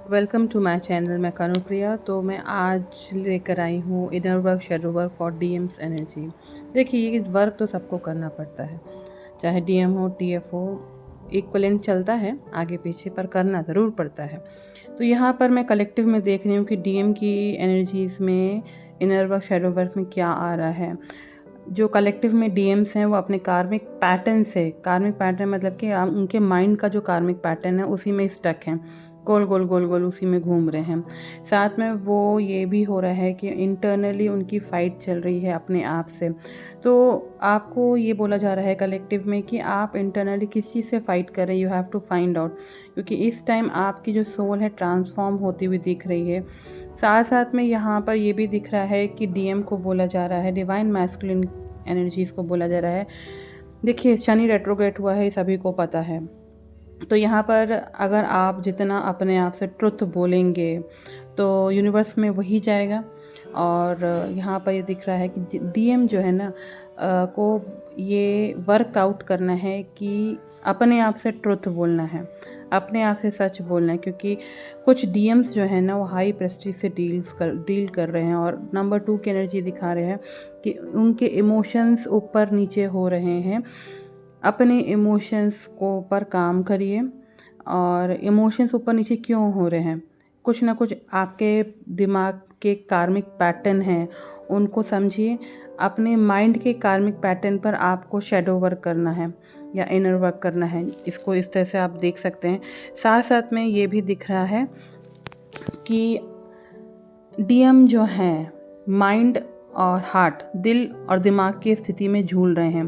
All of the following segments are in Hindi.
Welcome to my channel. मैं कानुप्रिया। तो मैं आज लेकर आई हूँ inner work shadow work for DMs energy. देखिए, ये वर्क तो सबको करना पड़ता है, चाहे डीएम हो टीएफ हो, इक्वलेंट चलता है आगे पीछे, पर करना ज़रूर पड़ता है। तो यहाँ पर मैं कलेक्टिव में देख रही हूँ कि डीएम की एनर्जीज़ में इनर वर्क शेडो वर्क में क्या आ रहा है। जो कलेक्टिव में डीएम्स हैं वो अपने कार्मिक पैटर्न से, कार्मिक पैटर्न मतलब कि उनके माइंड का जो कार्मिक पैटर्न है उसी में स्टक हैं, गोल गोल गोल गोल उसी में घूम रहे हैं। साथ में वो ये भी हो रहा है कि इंटरनली उनकी फ़ाइट चल रही है अपने आप से। तो आपको ये बोला जा रहा है कलेक्टिव में कि आप इंटरनली किस चीज़ से फ़ाइट कर रहे हैं, you have to find out, क्योंकि इस टाइम आपकी जो सोल है ट्रांसफॉर्म होती हुई दिख रही है। साथ साथ में यहाँ पर ये भी दिख रहा है कि डीएम को बोला जा रहा है, डिवाइन मैस्कुलिन एनर्जीज़ को बोला जा रहा है। देखिए, शनि रेट्रोग्रेड हुआ है, ये सभी को पता है। तो यहाँ पर अगर आप जितना अपने आप से ट्रुथ बोलेंगे तो यूनिवर्स में वही जाएगा। और यहाँ पर ये दिख रहा है कि डीएम जो है ना को ये वर्कआउट करना है कि अपने आप से ट्रुथ बोलना है, अपने आप से सच बोलना है, क्योंकि कुछ डीएम्स जो है ना वो हाई प्रेस्टीज से डील कर रहे हैं और नंबर 2 की एनर्जी दिखा रहे हैं कि उनके इमोशंस ऊपर नीचे हो रहे हैं। अपने इमोशंस को पर काम करिए। और इमोशंस ऊपर नीचे क्यों हो रहे हैं, कुछ ना कुछ आपके दिमाग के कार्मिक पैटर्न हैं, उनको समझिए। अपने माइंड के कार्मिक पैटर्न पर आपको शैडो वर्क करना है या इनर वर्क करना है, इसको इस तरह से आप देख सकते हैं। साथ साथ में ये भी दिख रहा है कि डीएम जो हैं माइंड और हार्ट, दिल और दिमाग की स्थिति में झूल रहे हैं।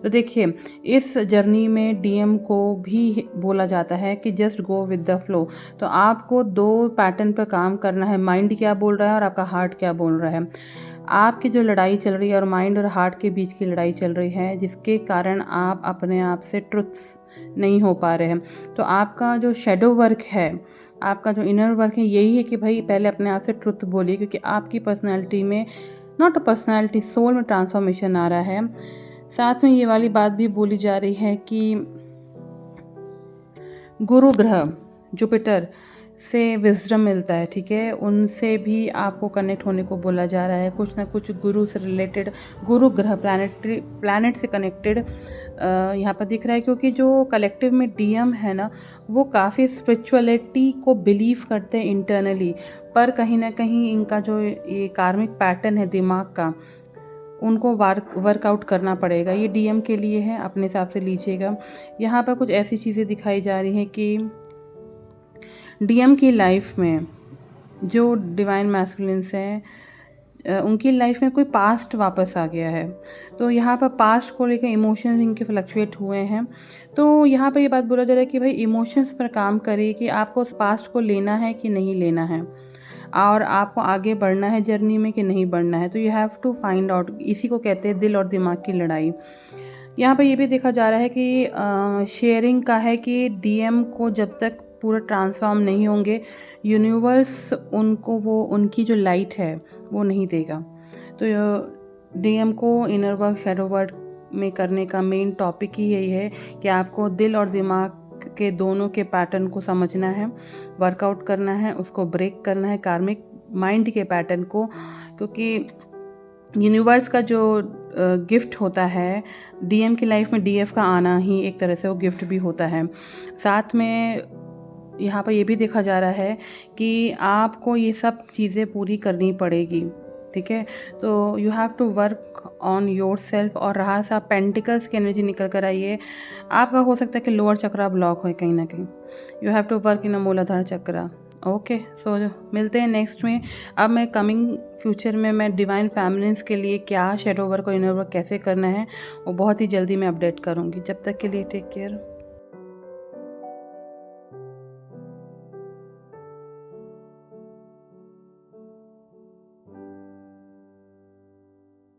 तो देखिए, इस जर्नी में डीएम को भी बोला जाता है कि just go with the flow. तो आपको 2 पैटर्न पर काम करना है, माइंड क्या बोल रहा है और आपका हार्ट क्या बोल रहा है। आपकी जो लड़ाई चल रही है और माइंड और हार्ट के बीच की लड़ाई चल रही है, जिसके कारण आप अपने आप से ट्रुथ नहीं हो पा रहे हैं। तो आपका जो शैडो वर्क है, आपका जो इनर वर्क है, यही है कि भाई पहले अपने आप से ट्रुथ बोलिए, क्योंकि आपकी पर्सनैलिटी में, नॉट अ पर्सनैलिटी, सोल में ट्रांसफॉर्मेशन आ रहा है। साथ में ये वाली बात भी बोली जा रही है कि गुरु ग्रह जुपिटर से विजडम मिलता है, ठीक है, उनसे भी आपको कनेक्ट होने को बोला जा रहा है। कुछ ना कुछ गुरु से रिलेटेड, गुरु ग्रह प्लैनेट से कनेक्टेड यहाँ पर दिख रहा है, क्योंकि जो कलेक्टिव में डीएम है ना वो काफ़ी स्पिरिचुअलिटी को बिलीव करते हैं इंटरनली, पर कहीं ना कहीं इनका जो ये कार्मिक पैटर्न है दिमाग का, उनको वर्कआउट करना पड़ेगा। ये डीएम के लिए है, अपने हिसाब से लीजिएगा। यहाँ पर कुछ ऐसी चीज़ें दिखाई जा रही हैं कि डीएम की लाइफ में जो डिवाइन मैस्कुलिन्स हैं, उनकी लाइफ में कोई पास्ट वापस आ गया है। तो यहाँ पर पास्ट को लेकर इमोशंस इनके फ्लक्चुएट हुए हैं। तो यहाँ पर ये बात बोला जा रहा है कि भाई इमोशंस पर काम करिए कि आपको उस पास्ट को लेना है कि नहीं लेना है, और आपको आगे बढ़ना है जर्नी में कि नहीं बढ़ना है। तो you have to find out, इसी को कहते हैं दिल और दिमाग की लड़ाई। यहाँ पर ये भी देखा जा रहा है कि शेयरिंग का है कि डीएम को जब तक पूरा ट्रांसफॉर्म नहीं होंगे, यूनिवर्स उनको वो उनकी जो लाइट है वो नहीं देगा। तो डीएम को इनर वर्क शैडो वर्क में करने का मेन टॉपिक ही यही है कि आपको दिल और दिमाग के दोनों के पैटर्न को समझना है, वर्कआउट करना है, उसको ब्रेक करना है, कार्मिक माइंड के पैटर्न को, क्योंकि यूनिवर्स का जो गिफ्ट होता है डीएम की लाइफ में, डीएफ का आना ही एक तरह से वो गिफ्ट भी होता है। साथ में यहाँ पर ये भी देखा जा रहा है कि आपको ये सब चीज़ें पूरी करनी पड़ेगी, ठीक है। तो you have to work on yourself. और रहा सा पेंटिकल्स की एनर्जी निकल कर आई है, आपका हो सकता है कि लोअर चक्रा ब्लॉक हो कहीं ना कहीं। You have to work in a muladhara chakra. Okay, सो मिलते हैं नेक्स्ट में। अब मैं कमिंग फ्यूचर में मैं डिवाइन फैमिलीज के लिए क्या शेडो वर्क और इनर वर्क कैसे करना है वो बहुत ही जल्दी मैं अपडेट करूँगी। जब तक के लिए टेक केयर।